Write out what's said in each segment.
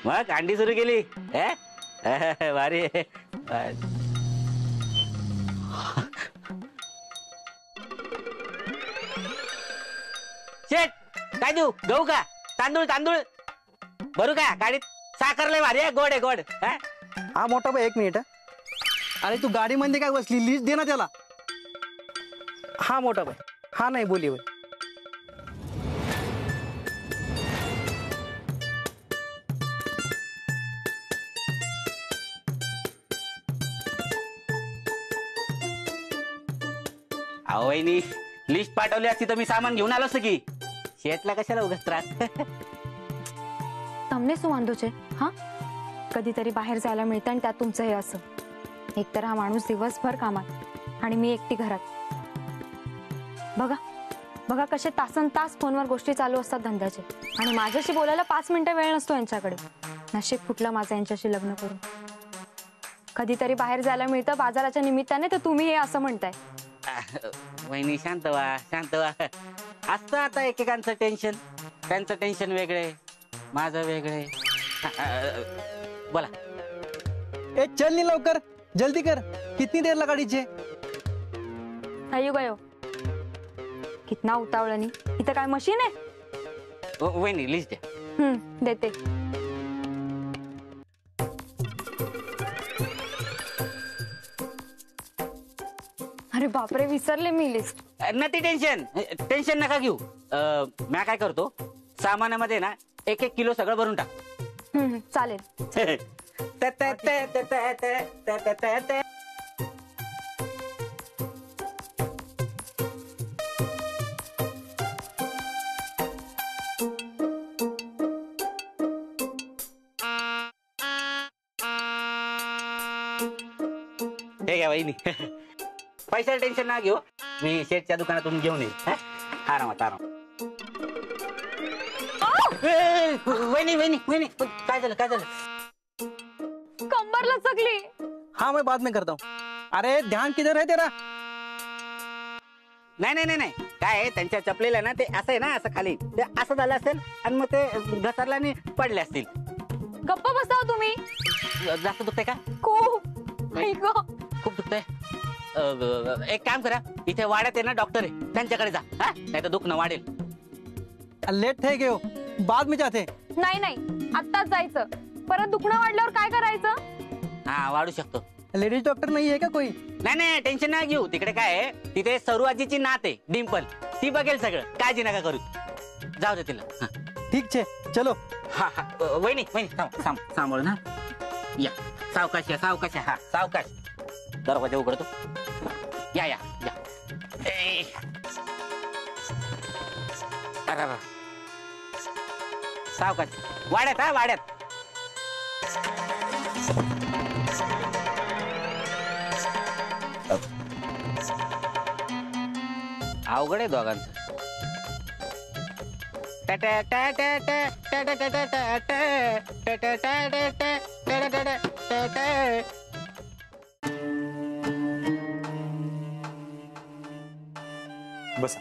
मग अंडी सुरू केली भारी शेट काय देऊ गहू का तांदूळ तांदूळ भरू का गाडीत साखर लय भारी आहे गोड आहे गोड हा मोठा भाई 1 मिनिट अरे तू गाडी मध्ये काय बसली लिस्ट दे ना त्याला हा मोठा भाई हा नाही बोली भाई अहो वहिनी लिस्ट पाठवली असती तर मी सामान घेऊन आलो असतो की शेटला कशाला उगाच त्रास તમને શું વાંધો છે હા कधीतरी बाहेर जायला मिळतं आणि त्यात तुमचं हे असं एकतर हा माणूस दिवसभर कामात आणि मी एकटी घरात बघा बघा कसे तासनतास फोनवर गोष्टी चालू असतात धंद्याचे आणि माझ्याशी बोलायला 5 मिनिटं वेळ नसतो यांच्याकडे नशीब फुटलं माझं यांच्याशी लग्न करून कधीतरी बाहेर जायला मिळतं बाजाराच्या निमित्ताने तर तुम्ही हे असं म्हणताय वहिनी शांत व्हा असतं आता एकेकांचं टेन्शन त्यांचं टेन्शन वेगळे माझं वेगळे बोला ए चल नी लवकर जल्दी कर कितनी देर लगा दीजिए अयो गयो कितना उतावळनी इथं काय मशीन आहे वहिनी लिस्ट द्या देते अरे बापरे विसरले मी लिस्ट नाही टेन्शन नका घेऊ मी काय करतो सामानामध्ये ना 1-1 किलो सगळं भरून टाक चालेल हे घ्या वहिनी पैशाचं टेन्शन ना घेऊ मी शेठच्या दुकानातून घेऊन येईल आरामात वहिनी काय झालं कंबर लचकली हाँ मैं बाद में करता हूँ अरे ध्यान किधर है तेरा नाही काय आहे त्यांच्या चपलेला ना ते असं आहे ना असं खाली ते असं झालं असेल आणि मग ते घसरला आणि पडले असतील गप्पा बसाव तुम्ही जास्त दुखतंय का खूप खूप दुखतंय एक काम करा इथे वाड्यात आहे ना डॉक्टर आहे त्यांच्याकडे जा नाही तर दुखणं वाढेल लेट थे गयो बाद में जाते नाही आत्ताच जायचं परत दुखणं वाढल्यावर काय करायचं हा वाढू शकतो लेडीज डॉक्टर नहीं है क्या कोई नाही टेन्शन नाही घेऊ तिकडे काय आहे तिथे सरू आजीची नात आहे डिंपल ती बघेल सगळं काळजी नका करू जाऊ दे तिला ठीक छे चलो हा वहिनी सांभाळ ना या सावकाश हा सावकाश दरवाजा उघडतो या अरे सावकाश वाड्यात अवघड आहे दोघांचं बसा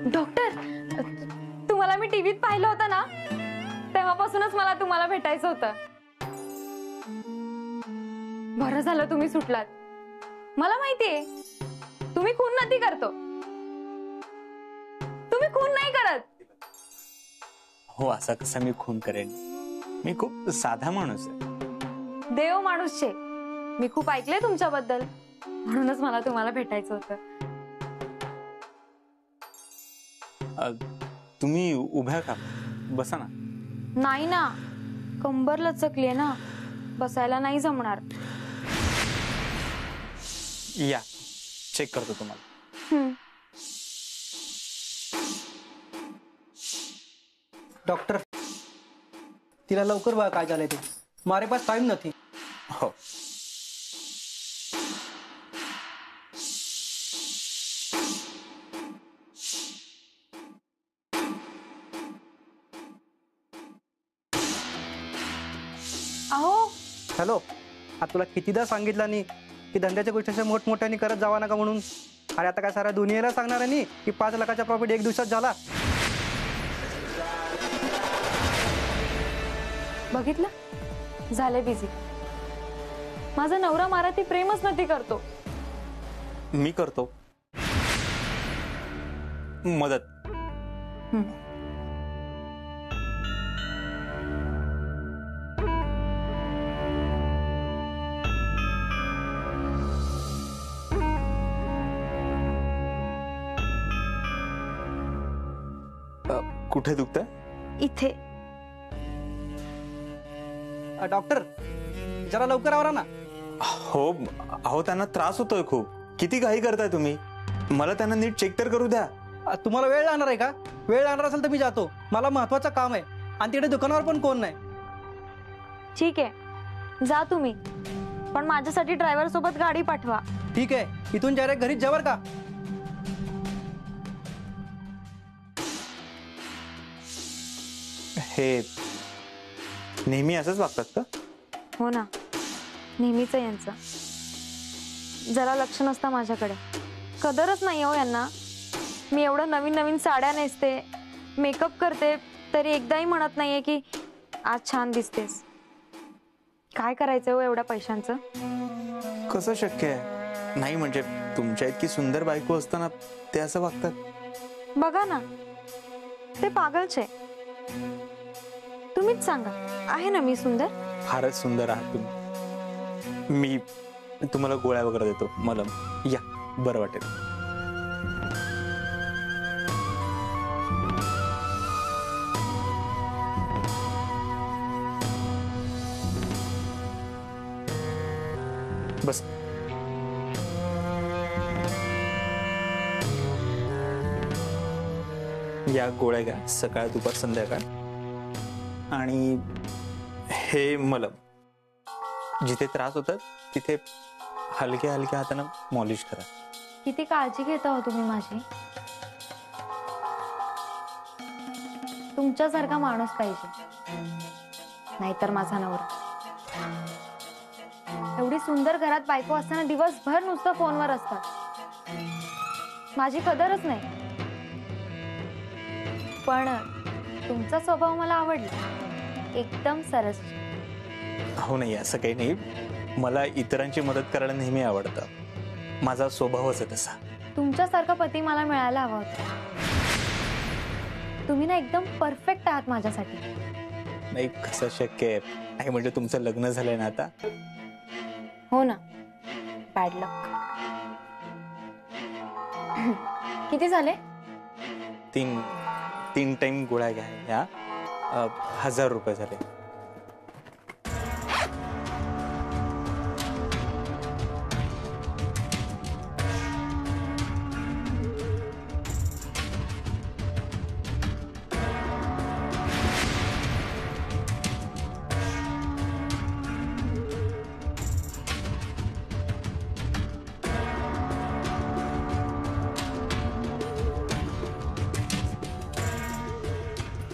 डॉक्टर तुम्हाला मी टीव्हीत पाहिलं होतं ना तेव्हापासूनच मला तुम्हाला भेटायचं होतं बरं झालं तुम्ही सुटलात मला माहितीये तुम्ही खून नाही करतो तुम्ही खून नाही करत हो असा कसा मी खून करेन मी खूप साधा माणूस आहे देव माणूस छे मी खूप ऐकलंय तुमच्याबद्दल म्हणूनच मला तुम्हाला भेटायचं होतं तुम्ही उभ्या का बसा ना नाही ना कंबर लचकलीये ना बसायला नाही जमणार या चेक करतो तुम्हाला डॉक्टर तिला लवकर बघा काय झालंय ते मारे पास टाइम नहीं हो अहो हेलो आता तुला कितीदा सांगितलं नाही की धंद्याच्या गोष्टी अशा मोठमोठ्याने करत जावा नका म्हणून. अरे आता काय साऱ्या दुनियेला सांगणार आहे की 5 लाखाचा प्रॉफिट 1 दिवसात झाला. बघितलं झाले बिझी. माझा नवरा माराती प्रेमच नती करतो. मी करतो मदत. कुठे दुखतंय? इथे. डॉक्टर जरा लवकर आवरा ना. हो अहो त्यांना त्रास होतोय खूप. किती घाई करताय तुम्ही? मला त्यांना नीट चेक तर करू द्या. तुम्हाला वेळ लागणार आहे का? वेळ लागणार असेल तर मी जातो. मला महत्वाचं काम आहे आणि तिकडे दुकानावर पण कोण नाही. ठीक आहे जा तुम्ही, पण माझ्यासाठी ड्रायव्हर सोबत गाडी पाठवा. ठीक आहे, इथून डायरेक्ट घरीच जावर का? हे नेहमी असंच वागतात का? हो ना, नेहमीच यांचं. जरा लक्ष नसतं माझ्याकडे. कदरच नाही हो यांना. मी एवढं नवीन नवीन साड्या नेसते, मेकअप करते, तरी एकदाही म्हणत नाहीये की आज छान दिसतेस. काय करायचं हो एवढ्या पैशांचं? कसं शक्य आहे? नाही म्हणजे तुमच्या इतकी सुंदर बायको असताना ते असं वागतात. बघा ना, ते पागलचे. तुम्हीच सांगा, आहे ना मी सुंदर? फारच सुंदर आहात तुम्ही. मी तुम्हाला गोळ्या वगैरे देतो, मलम. या, बरं वाटेल. बस. या गोळ्या घ्या, सकाळ दुपार संध्याकाळ. आणि हे मलम, जिथे त्रास होतात तिथे हलक्या हलक्या हाताने मॉलिश करा. किती काळजी घेता हो तुम्ही माझी. तुमच्यासारखा माणूस पाहिजे, नाहीतर माझा नवरा. एवढी सुंदर घरात बायको असताना दिवसभर नुसतं फोनवर असतात. माझी कदरच नाही. पण तुमचा स्वभाव मला आवडला, एकदम सरस. हो नाही, असं काही नाही. मला इतरांची मदत करायला नेहमी आवडतं. माझा स्वभावच आहे तसा. तुमच्यासारखा पती मला मिळायला हवा होता. तुम्ही ना एकदम परफेक्ट आहात माझ्यासाठी. नाही, कसं शक्य आहे? नाही म्हणजे तुमचं लग्न झालंय ना आता. हो ना, बॅड लक. किती झाले? 3 टाइम गोळ्या घ्या. या 1000 रुपये झाले.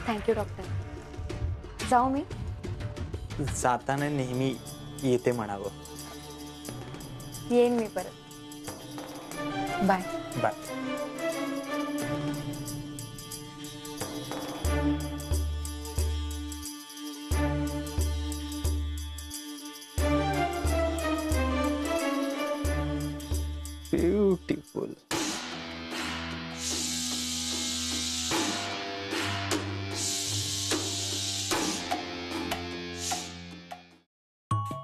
Thank you doctor. जाऊ मी? जाताना नेहमी येते म्हणावं. येईन मी परत. बाय. बाय. ब्युटिफुल.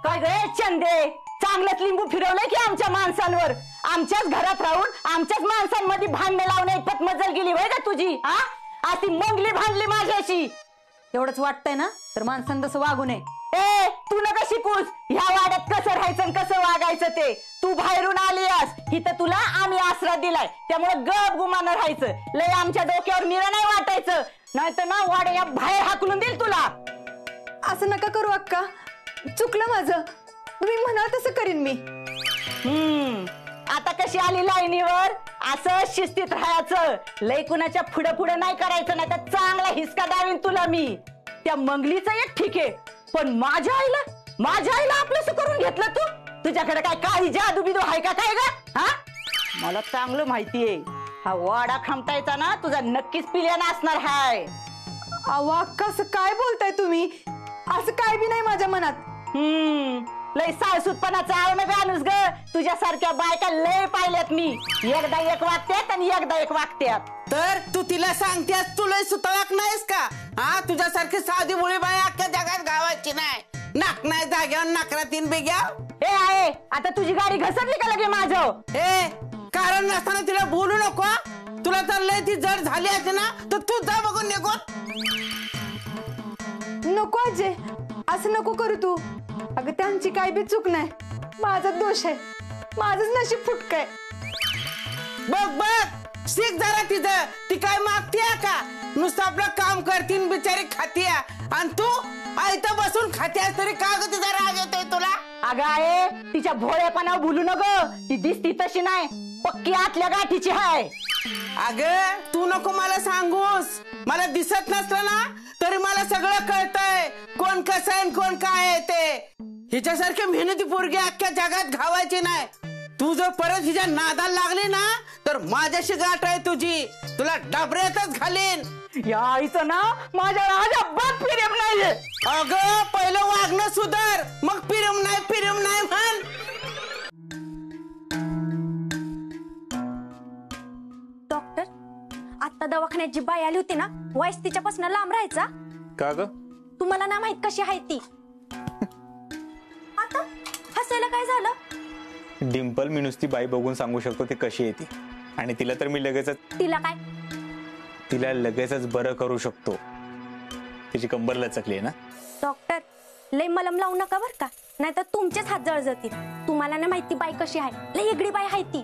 काय गे चंदे, चांगलंच लिंबू फिरवलंय की आमच्या माणसांवर. आमच्याच घरात राहून आमच्याच माणसांमध्ये भांडणं लावण्या इतपत मजल गेली होय का तुझी? हा, अशी मंगली भांडली माझ्याशी. एवढंच वाटतंय ना, तर माणसानं तसं वागू नये. ए, तू नका शिकूस ह्या वाड्यात कसं राहायचं आणि कसं वागायचं ते. तू बाहेरून आलीस, इथं तुला आम्ही आसरा दिलाय, त्यामुळे गप गुमानं राहायचं. लय आमच्या डोक्यावर निरा नाही वाटायचं, नाहीतर ना वाड्या बाहेर हाकलून देईल तुला. असं नका करू अक्का, चुकलं माझं. तुम्ही म्हणाल तसं करीन मी. आता कशी आली लाईनीवर? असं शिस्तीत राहायचं. लय कुणाच्या पुढं पुढं नाही करायचं, नाही तर चांगला हिसका दावीन तुला मी. त्या मंगलीचं एक ठीक आहे, पण माझ्या आईला माझ्या आईला आपलंसं करून घेतलं तू? तुझ्याकडे काय काळी जादू बिदू आहे का काय ग? हा, मला चांगलं माहितीये हा वाडा खमटायचा ना तुझा नक्कीच पिल्यानं असणार हाय. अहो अक्का, असं काय बोलताय तुम्ही? असं काय बी नाही माझ्या मनात. लय साळसूतपणाचा आवड गाणूस ग. तुझ्यासारख्या बायका लय पाहिल्यात मी. एकदा एक वागत्यात आणि एकदा एक वागत्यात. तर तू तिला सांगतेस तू लय सुतळक नाहीस का? हा, तुझ्यासारखी साधी मुळी बाई अख्ख्या जगात गावाची नाही. नाक नाही जाग्यावर नाकरा तीन बेग्या. ए आहे, आता तुझी गाडी घसरली का लगे माझं? ए, कारण नसताना तिला बोलू नको. तुला तर लय ती जड झाली असते ना तर तू जा बघून निघून. नको अजय, असं नको करू तू. अगं त्यांची काय बी चूक नाही, माझाच दोष आहे. माझंच नशीब फुटकय. बघ बघ, शिक जरा तिचं. ती काय मागतीय का? नुसतं आपलं काम करतीन बिचारी खातीय. आणि तू आयतं बसून खात्यास तरी का ग तिचा राग येतोय तुला? अगं आहे, तिच्या भोळेपणावर भुलू नको. ती दिसती तशी नाही, पक्की आतल्या गाठीची हाय. अगं तू नको मला सांगूस. मला दिसत नसलं ना तरी मला सगळं कळतंय. कोण कसं आहे कोण काय आहे ते. हिच्यासारखी मेहनती पोरगी अख्ख्या जगात घावायची नाही. तू जर परत हिच्या नादाला लागली ना तर माझ्याशी गाठ आहे तुझी. तुला डबऱ्यातच घालीन. या आईचं ना माझ्या अजिबात प्रेम नाहीये. अगं पहिलं वागणं सुधार, मग पिरम नाही म्हण. डॉक्टर, आता दवाखान्यात जी बाई आली होती ना, वयस तिच्यापासून लांब राहायचा. का ग? तुम्हाला ना माहित कशी आहे ती. आता हसायला काय झालं? डिंपल, मी नुसती बाई बघून सांगू शकतो ती कशी आहे ती. आणि तिला तर मी लगेचच बरं करू शकतो. तिची कंबर लचकली ना. डॉक्टर, लय मलम लावू नका बर का, नाहीतर तुमचेच हात जळजळतील. तुम्हाला ना माहिती बाई कशी आहे, लय वेगळी बाई आहे ती.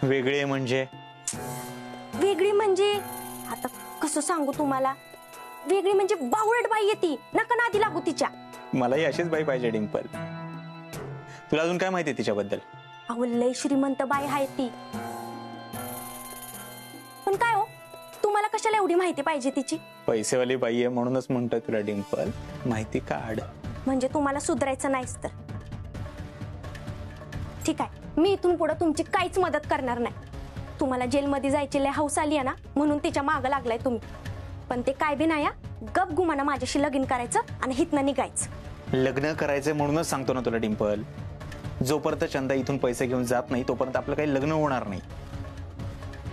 वेगळी म्हणजे? वेगळी म्हणजे आता कसं सांगू तुम्हाला. वेगळी म्हणजे बावळट बाई आहे ती. नका नादी लागू तिच्या. मलाही अशीच बाई पाहिजे डिंपल. तुला अजून काय माहिती तिच्याबद्दल? अहो, लय श्रीमंत बाई आहे ती. पण काय हो, तुम्हाला कशाला एवढी माहिती पाहिजे तिची? पैसेवाली बाई आहे म्हणूनच म्हणतोय तुला डिंपल, माहिती काढ. म्हणजे तुम्हाला सुधारायचं नाहीच तर ठीक आहे, मी इथून पुढे तुमची काहीच मदत करणार नाही. तुम्हाला जेलमध्ये जायची लय हौस आली आहे ना, म्हणून तिच्या मागं लागलाय तुम्ही. पण ते काय बी नाही, गप गुमाना माझ्याशी लगीन करायचं आणि हितनं निघायचं. लग्न करायचं म्हणूनच सांगतो ना तुला डिंपल. जोपर्यंत चंदा इथून पैसे घेऊन जात नाही तोपर्यंत आपलं काही लग्न होणार नाही.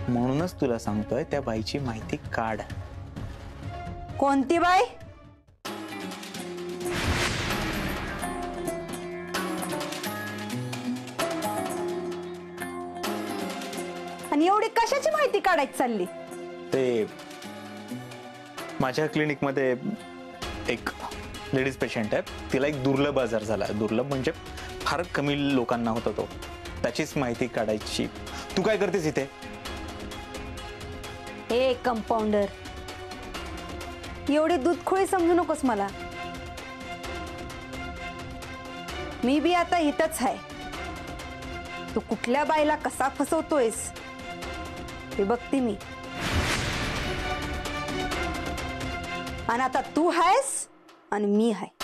म्हणूनच तुला सांगतोय त्या बाईची माहिती काढ. कोणती बाई? आणि एवढी कशाची माहिती काढायची चालली? ते माझ्या क्लिनिक मध्ये एक लेडीज पेशंट आहे. तिला एक दुर्लभ आजार झाला. दुर्लभ म्हणजे फार कमी लोकांना होता तो. त्याचीच माहिती काढायची. तू काय करतेस इथे? हे कंपाऊंडर, एवढी दूधखोळी समजू नकोस मला. मी बी आता इथंच आहे. तू कुठल्या बाईला कसा फसवतोयस ते बघते मी. आणि आता तू आहेस आणि मी आहे.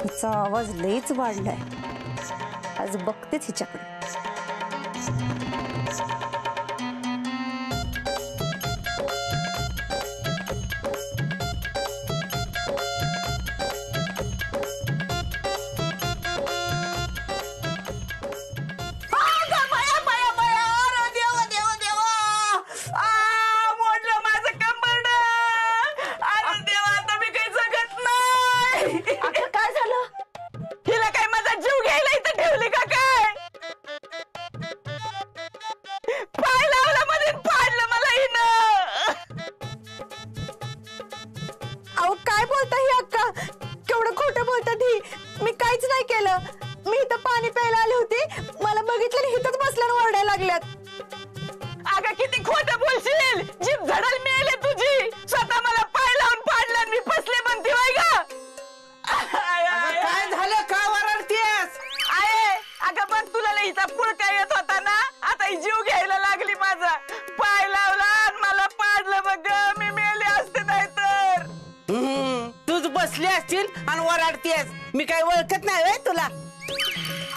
हिचा आवाज लयच वाढलाय. आज बघतेच हिच्याकडे. मोठं बसली असतील आणि ओरडतेस. मी काय ओळखत नाही होय तुला?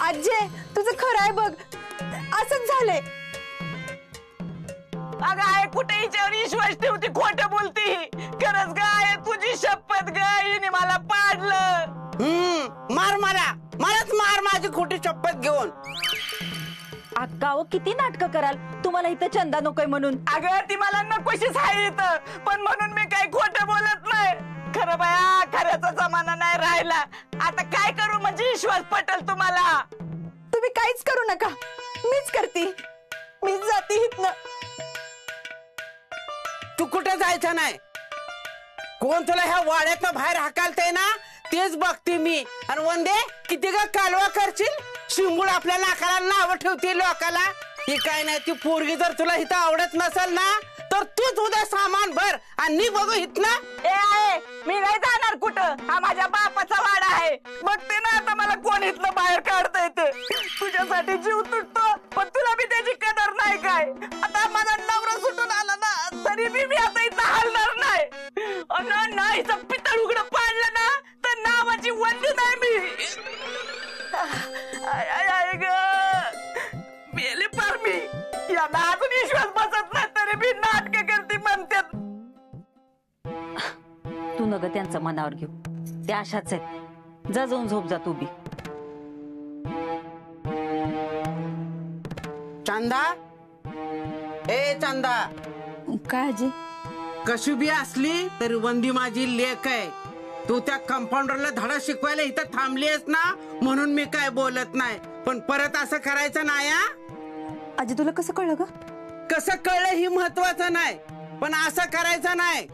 आजे तुझं खरं आहे बघ, असंच झालंय. अगं आहे कुठे हिच्यावर विश्वास ठेवती, खोटं बोलती. खरंच गाय तुझी शपथ गाय, हिने मला पाडलं. मार मलाच मार माझी खोटी शपथ घेऊन. अक्का किती नाटकं कराल, तुम्हाला इथं चंदा नकोय म्हणून. अगं ती मला नकोशीच आहे इथं, पण म्हणून मी काही खोटं बोलत नाही. खरं बाया, खऱ्याचा जमाना नाही राहिला. आता काय करू म्हणजे विश्वास पटेल तुम्हाला? तुम्ही काहीच करू नका, मीच करते. मीच जाते इथनं. तू कुठे जायचं नाही. कोण तुला ह्या वाड्यातनं बाहेर हाकालतय ना तेच बघते मी. आणि वंदे किती ग कालवा करशील. शिंगूड आपल्या नाकाला नाव ठेवते लोकाला. ही काय नाही, ती पोरगी जर तुला इथं आवडत नसेल ना तर तूच उद्या सामान भर आणि बघू इथनं. आहे मी नाही जाणार कुठं. हा माझ्या बापाचा वाडा आहे. बघते ना आता मला कोण इथलं बाहेर काढता येते. तुझ्यासाठी जीव तुटतो पण तुला बी त्याची कदर नाही काय. आता माझा नवरा सुटून आला ना तरी मी आता इथं हलणार नाही. नाहीचं पितळ उघडं पाडलं ना तर नावाची वंदी नाही मी. मेले पार मी. यांना अजून विश्वास बसत नाही तरी मी नाटक करते म्हणतात. तू नग त्यांचं मनावर घेऊ, ते अशाच आहेत. जा जाऊन झोप जा तू बी. चंदा, ए चंदा, काय आजी? कशी बी असली तरी वंदी माझी लेक आहे. तू त्या कंपाऊंडरला धडा शिकवायला इथं थांबलीस ना म्हणून मी काय बोलत नाही. पण परत असं करायचं नाही. आजी तुला कसं कळलं ग? कसं कळलं ही महत्वाचं नाही, पण असं करायचं नाही.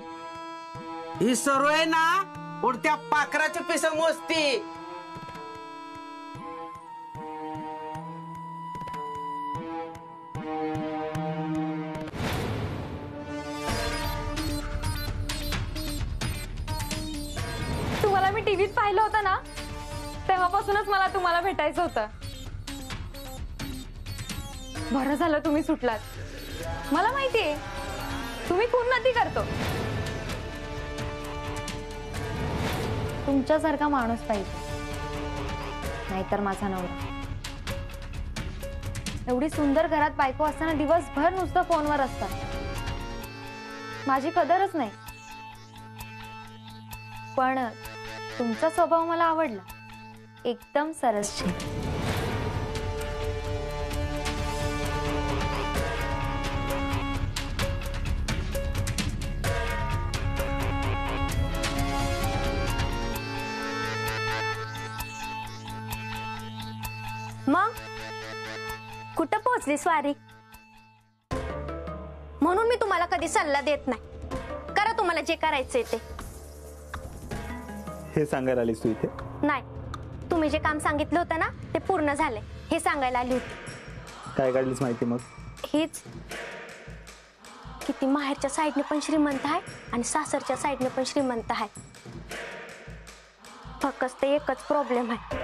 ही सर्व आहे ना उडत्या पाखराची पिस मोजती. तुम्हाला मी टीव्हीत पाहिलं होतं ना, तेव्हापासूनच मला तुम्हाला भेटायचं होतं. बरं झालं तुम्ही सुटलात. मला माहितीये तुम्ही खून नदी करतो. तुमच्यासारखा माणूस पाहिजे, नाहीतर माझा नवरा. एवढी सुंदर घरात बायको असताना दिवसभर नुसतं फोनवर असतात. माझी कदरच नाही. पण तुमचा स्वभाव मला आवडला, एकदम सरसशील. मग कुठं पोहोचली स्वारी? म्हणून मी तुम्हाला कधी सल्ला देत नाही. करा तुम्हाला जे करायचंय ते. हे सांगायला आलीस तू इथे? नाही, तुम्ही जे काम सांगितलं होतं ना ते पूर्ण झालंय हे सांगायला आली होती. काय काढलीस माहिती मग? हेच की ती माहेरच्या साईडने पण श्रीमंत आहे आणि सासरच्या साईडने पण श्रीमंत आहे. फक्त एकच प्रॉब्लेम आहे,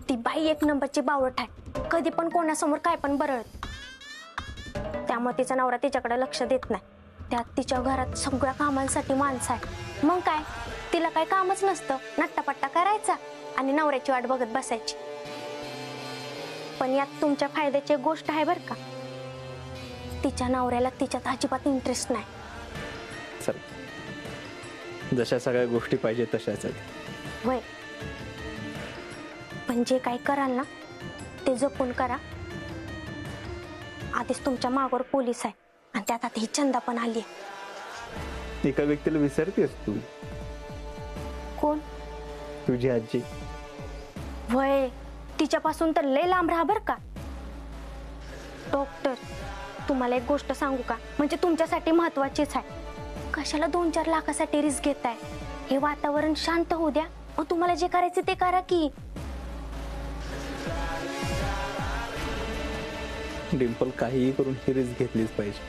ती बाई एक नंबरची बावळट आहे. कधी पण कोणासमोर काय पण बरळत. त्यामुळे तिचा नवरा तिच्याकडे लक्ष देत नाही. त्यात तिच्या घरात सगळ्या कामांसाठी माणसं आहे. मग काय, तिला काही कामच नसतं, नट्टापट्टा करायचा आणि नवऱ्याची वाट बघत बसायची. पण यात तुमच्या फायद्याची एक गोष्ट आहे बरं का, तिच्या नवऱ्याला तिच्यात अजिबात इंटरेस्ट नाही. चल, जशा सगळ्या गोष्टी पाहिजे तशाच आहेत. वय, पण जे काही कराल ना ते जपून करा. आधीच तुमच्या मागवर पोलीस आहे आणि त्यात आता ही चंदा पण आली आहे. एका व्यक्तीला विसरतेस तू. कोण? तुझी आजी. वय, तिच्यापासून तर लय लांब राहा बर का. डॉक्टर, तुम्हाला एक गोष्ट सांगू का, म्हणजे तुमच्यासाठी महत्वाचीच आहे. कशाला 2-4 लाखासाठी रिस्क घेताय? हे वातावरण शांत होऊ द्या, मग तुम्हाला जे करायचं ते करा की. डिंपल, काहीही करून ही रिस्क घेतलीच पाहिजे.